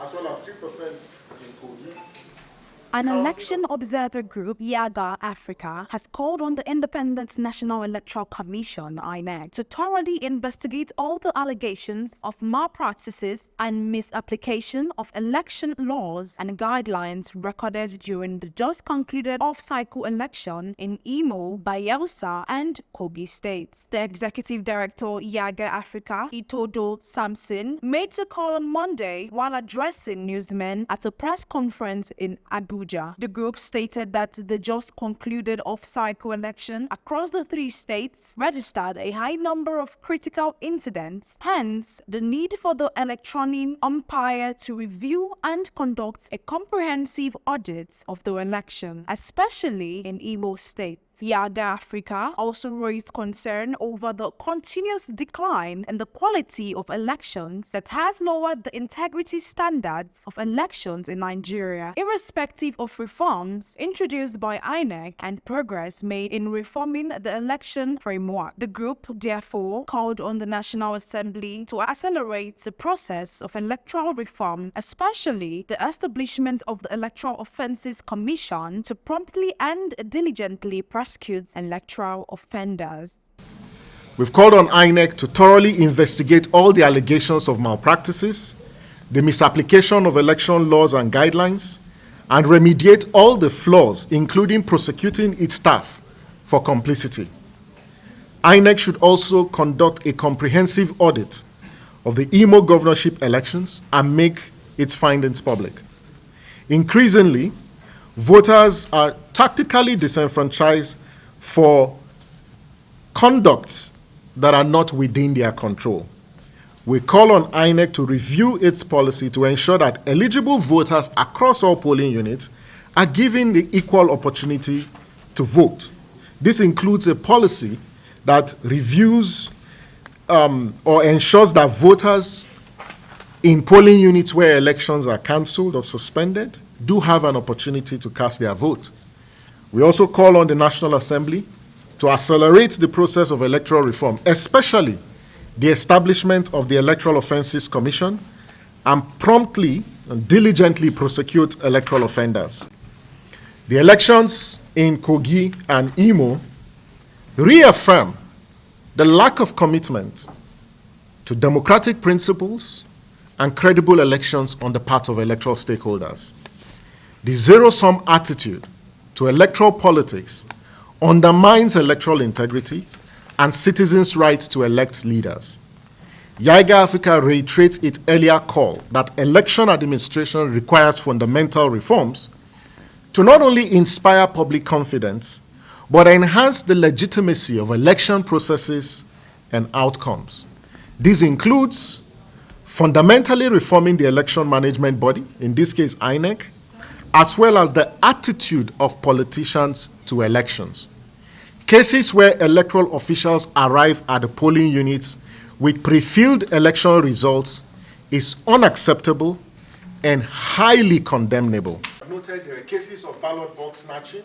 as well as 3% in Kogi. An election observer group, YIAGA Africa, has called on the Independent National Electoral Commission, Inec, to thoroughly investigate all the allegations of malpractices and misapplication of election laws and guidelines recorded during the just concluded off-cycle election in Imo, Bayelsa, and Kogi states. The executive director, YIAGA Africa, Itodo Samson, made the call on Monday while addressing newsmen at a press conference in Abuja. The group stated that the just concluded off-cycle election across the three states registered a high number of critical incidents, hence the need for the electronic umpire to review and conduct a comprehensive audit of the election, especially in Imo State. YIAGA Africa also raised concern over the continuous decline in the quality of elections that has lowered the integrity standards of elections in Nigeria, irrespective of reforms introduced by Inec and progress made in reforming the election framework. The group therefore called on the National Assembly to accelerate the process of electoral reform, especially the establishment of the Electoral Offences Commission to promptly and diligently prosecute electoral offenders. We've called on INEC to thoroughly investigate all the allegations of malpractices, the misapplication of election laws and guidelines, and remediate all the flaws, including prosecuting its staff for complicity. INEC should also conduct a comprehensive audit of the Imo governorship elections and make its findings public. Increasingly, voters are tactically disenfranchised for conducts that are not within their control. We call on INEC to review its policy to ensure that eligible voters across all polling units are given the equal opportunity to vote. This includes a policy that reviews or ensures that voters in polling units where elections are cancelled or suspended do have an opportunity to cast their vote. We also call on the National Assembly to accelerate the process of electoral reform, especially the establishment of the Electoral Offences Commission, and promptly and diligently prosecute electoral offenders. The elections in Kogi and Imo reaffirm the lack of commitment to democratic principles and credible elections on the part of electoral stakeholders. The zero-sum attitude to electoral politics undermines electoral integrity and citizens' rights to elect leaders. YIAGA Africa reiterates its earlier call that election administration requires fundamental reforms to not only inspire public confidence, but enhance the legitimacy of election processes and outcomes. This includes fundamentally reforming the election management body, in this case INEC, as well as the attitude of politicians to elections. Cases where electoral officials arrive at the polling units with pre-filled election results is unacceptable and highly condemnable. I've noted there are cases of ballot box snatching,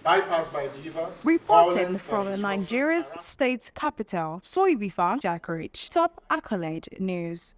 bypass by beavers. Reporting from Nigeria's state capital, Soibifa Jakarich, Top Accolade News.